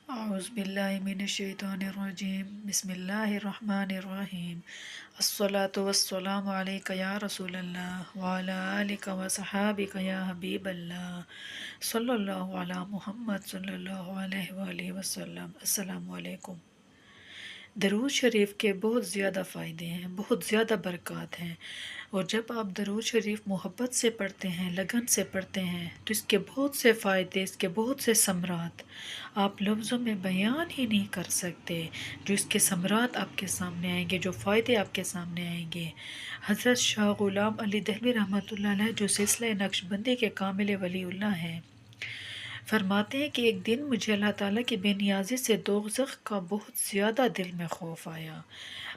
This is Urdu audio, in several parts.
أعوذ بالله من الشيطان الرجيم بسم الله الرحمن الرحيم الصلاة والسلام عليك يا رسول الله وعلى آلك وصحابك يا حبيب الله صلى الله على محمد صلی اللہ علیہ وآلہ وسلم۔ السلام علیکم۔ درود شریف کے بہت زیادہ فائدے ہیں، بہت زیادہ برکات ہیں، اور جب آپ درود شریف محبت سے پڑھتے ہیں، لگن سے پڑھتے ہیں، تو اس کے بہت سے فائدے، اس کے بہت سے ثمرات آپ لفظوں میں بیان ہی نہیں کر سکتے۔ جو اس کے ثمرات آپ کے سامنے آئیں گے، جو فائدے آپ کے سامنے آئیں گے۔ حضرت شاہ غلام علی دہلوی رحمۃ اللہ علیہ جو سلسلہ نقش بندی کے کامل ولی اللہ ہیں، فرماتے ہیں کہ ایک دن مجھے اللہ تعالیٰ کی بے نیازی سے دوزخ کا بہت زیادہ دل میں خوف آیا،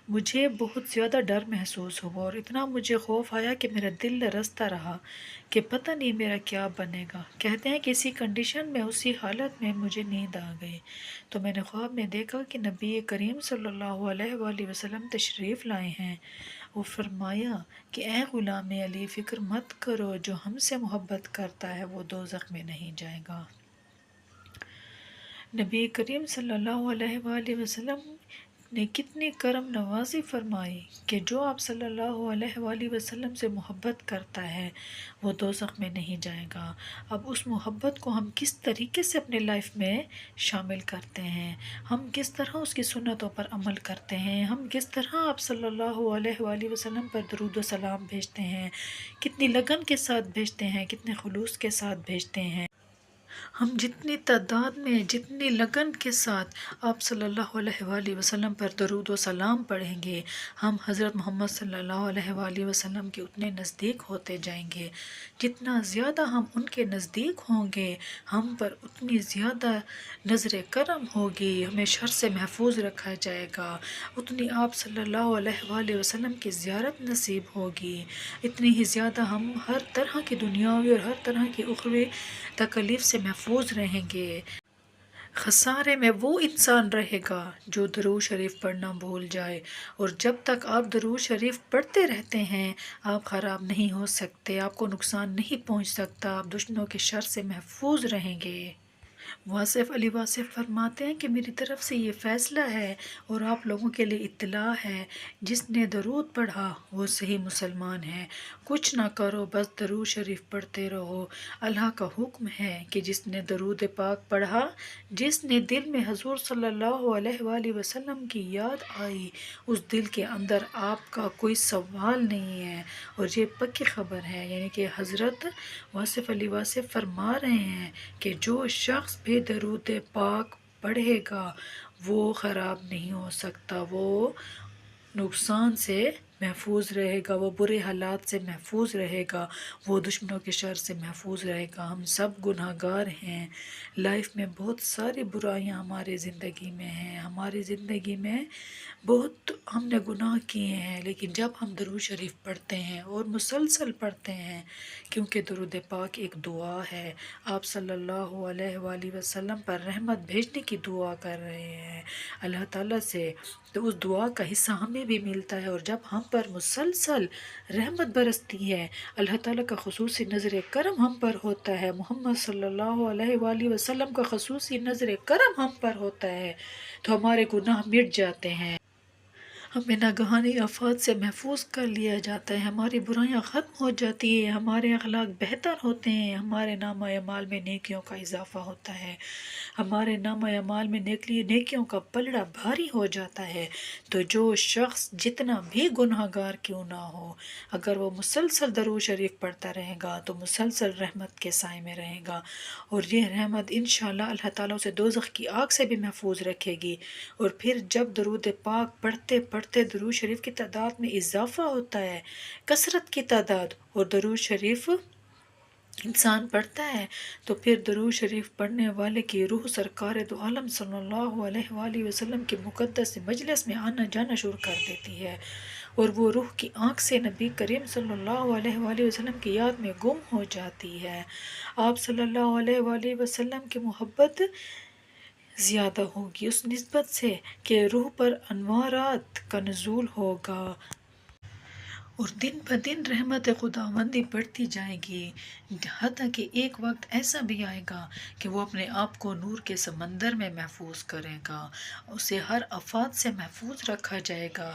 مجھے بہت زیادہ ڈر محسوس ہوا، اور اتنا مجھے خوف آیا کہ میرا دل لرزتا رہا کہ پتہ نہیں میرا کیا بنے گا۔ کہتے ہیں کہ اسی کنڈیشن میں، اسی حالت میں مجھے نیند آ گئی، تو میں نے خواب میں دیکھا کہ نبی کریم صلی اللہ علیہ وآلہ وسلم تشریف لائے ہیں۔ وہ فرمایا کہ اے غلام علی، فکر مت کرو، جو ہم سے محبت کرتا ہے وہ دوزخ میں نہیں جائے گا۔ نبی کریم صلی اللہ علیہ وآلہ وسلم نے کتنی کرم نوازی فرمائی کہ جو آپ صلی اللہ علیہ وآلہ وسلم سے محبت کرتا ہے وہ دوزخ میں نہیں جائے گا۔ اب اس محبت کو ہم کس طریقے سے اپنے لائف میں شامل کرتے ہیں، ہم کس طرح اس کی سنتوں پر عمل کرتے ہیں، ہم کس طرح آپ صلی اللہ علیہ وآلہ وسلم پر درود و سلام بھیجتے ہیں، کتنی لگن کے ساتھ بھیجتے ہیں، کتنے خلوص کے ساتھ بھیجتے ہیں۔ ہم جتنی تعداد میں، جتنی لگن کے ساتھ آپ صلی اللہ علیہ وآلہ وسلم پر درود و سلام پڑھیں گے، ہم حضرت محمد صلی اللہ علیہ وآلہ وسلم کے اتنے نزدیک ہوتے جائیں گے۔ جتنا زیادہ ہم ان کے نزدیک ہوں گے، ہم پر اتنی زیادہ نظر کرم ہوگی، ہمیں شر سے محفوظ رکھا جائے گا، اتنی آپ صلی اللہ علیہ وآلہ وسلم کی زیارت نصیب ہوگی، اتنی ہی زیادہ ہم ہر طرح کی دنیاوی اور ہر طرح کی اخروی تکلیف سے محفوظ رہیں گے۔ خسارے میں وہ انسان رہے گا جو درود شریف پڑھنا بھول جائے، اور جب تک آپ درود شریف پڑھتے رہتے ہیں آپ خراب نہیں ہو سکتے، آپ کو نقصان نہیں پہنچ سکتا، آپ دشمنوں کے شر سے محفوظ رہیں گے۔ واصف علی واصف فرماتے ہیں کہ میری طرف سے یہ فیصلہ ہے اور آپ لوگوں کے لیے اطلاع ہے، جس نے درود پڑھا وہ صحیح مسلمان ہے، کچھ نہ کرو بس درود شریف پڑھتے رہو۔ اللہ کا حکم ہے کہ جس نے درود پاک پڑھا، جس نے دل میں حضور صلی اللہ علیہ وآلہ وسلم کی یاد آئی، اس دل کے اندر آپ کا کوئی سوال نہیں ہے، اور یہ پکی خبر ہے، یعنی کہ حضرت واصف علی واصف فرما رہے ہیں کہ جو شخص بھی درود پاک پڑھے گا وہ خراب نہیں ہو سکتا، وہ نقصان سے محفوظ رہے گا، وہ برے حالات سے محفوظ رہے گا، وہ دشمنوں کے شر سے محفوظ رہے گا۔ ہم سب گناہ گار ہیں، لائف میں بہت ساری برائیاں ہماری زندگی میں ہیں، ہماری زندگی میں بہت ہم نے گناہ کیے ہیں، لیکن جب ہم درود شریف پڑھتے ہیں اور مسلسل پڑھتے ہیں، کیونکہ درود پاک ایک دعا ہے، آپ صلی اللہ علیہ وآلہ وسلم پر رحمت بھیجنے کی دعا کر رہے ہیں اللہ تعالیٰ سے، تو اس دعا کا حصہ ہمیں بھی ملتا ہے، اور جب ہم پر مسلسل رحمت برستی ہے، اللہ تعالیٰ کا خصوصی نظر کرم ہم پر ہوتا ہے، محمد صلی اللہ علیہ وآلہ وسلم کا خصوصی نظر کرم ہم پر ہوتا ہے، تو ہمارے گناہ مٹ جاتے ہیں، ہمیں ناگہانی آفات سے محفوظ کر لیا جاتا ہے، ہماری برائیاں ختم ہو جاتی ہیں، ہمارے اخلاق بہتر ہوتے ہیں، ہمارے نامہ اعمال میں نیکیوں کا اضافہ ہوتا ہے، ہمارے نامہ اعمال میں نیکیوں کا پلڑا بھاری ہو جاتا ہے۔ تو جو شخص جتنا بھی گناہ گار کیوں نہ ہو، اگر وہ مسلسل درود شریف پڑھتا رہے گا تو مسلسل رحمت کے سائے میں رہے گا، اور یہ رحمت انشاءاللہ اللہ تعالیٰ اسے دوزخ کی آگ سے بھی محفوظ رکھے گی۔ اور پھر جب درود پاک پڑھتے پڑھتے درود شریف کی تعداد میں اضافہ ہوتا ہے، کثرت کی تعداد، اور درود شریف انسان پڑھتا ہے، تو پھر درود شریف پڑھنے والے کی روح سرکار دو عالم صلی اللہ علیہ وآلہ وسلم کے مقدس مجلس میں آنا جانا شروع کر دیتی ہے، اور وہ روح کی آنکھ سے نبی کریم صلی اللہ علیہ وآلہ وسلم کی یاد میں گم ہو جاتی ہے، آپ صلی اللہ علیہ وآلہ وسلم کی محبت زیادہ ہوگی اس نسبت سے کہ روح پر انوارات کا نزول ہوگا، اور دن بہ دن رحمت خداوندی بڑھتی جائے گی، حتیٰ کہ ایک وقت ایسا بھی آئے گا کہ وہ اپنے آپ کو نور کے سمندر میں محفوظ کرے گا، اسے ہر آفات سے محفوظ رکھا جائے گا،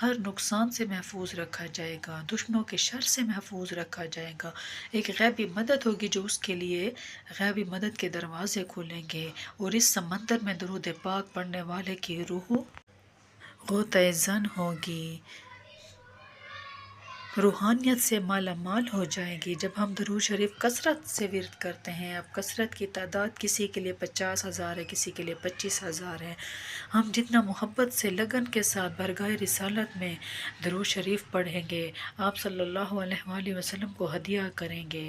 ہر نقصان سے محفوظ رکھا جائے گا، دشمنوں کے شر سے محفوظ رکھا جائے گا۔ ایک غیبی مدد ہوگی جو اس کے لیے غیبی مدد کے دروازے کھولیں گے، اور اس سمندر میں درود پاک پڑھنے والے کی روح غوطۂ زن ہوگی، روحانیت سے مالا مال ہو جائے گی۔ جب ہم درود شریف کثرت سے ورد کرتے ہیں، اب کثرت کی تعداد کسی کے لیے 50,000 ہے، کسی کے لیے 25,000 ہے، ہم جتنا محبت سے لگن کے ساتھ برگاہ رسالت میں درود شریف پڑھیں گے، آپ صلی اللہ علیہ وآلہ وسلم کو ہدیہ کریں گے۔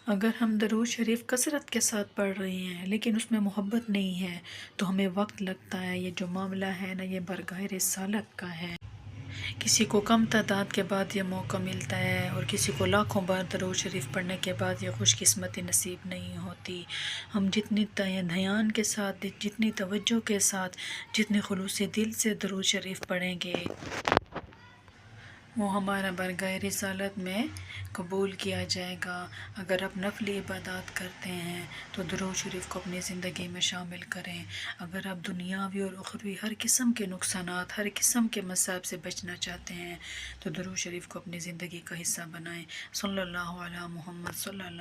اگر ہم درود شریف کثرت کے ساتھ پڑھ رہے ہیں لیکن اس میں محبت نہیں ہے تو ہمیں وقت لگتا ہے۔ یہ جو معاملہ ہے نا، یہ برگاہ رسالت کا ہے۔ کسی کو کم تعداد کے بعد یہ موقع ملتا ہے، اور کسی کو لاکھوں بار درود شریف پڑھنے کے بعد یہ خوش قسمتی نصیب نہیں ہوتی۔ ہم جتنی دھیان کے ساتھ، جتنی توجہ کے ساتھ، جتنے خلوص دل سے درود شریف پڑھیں گے، وہ ہمارا برگاہ رسالت میں قبول کیا جائے گا۔ اگر آپ نفلی عبادات کرتے ہیں تو درود شریف کو اپنی زندگی میں شامل کریں۔ اگر آپ دنیاوی اور اخروی ہر قسم کے نقصانات، ہر قسم کے مصائب سے بچنا چاہتے ہیں تو درود شریف کو اپنی زندگی کا حصہ بنائیں۔ صلی اللہ علیہ محمد صلی اللہ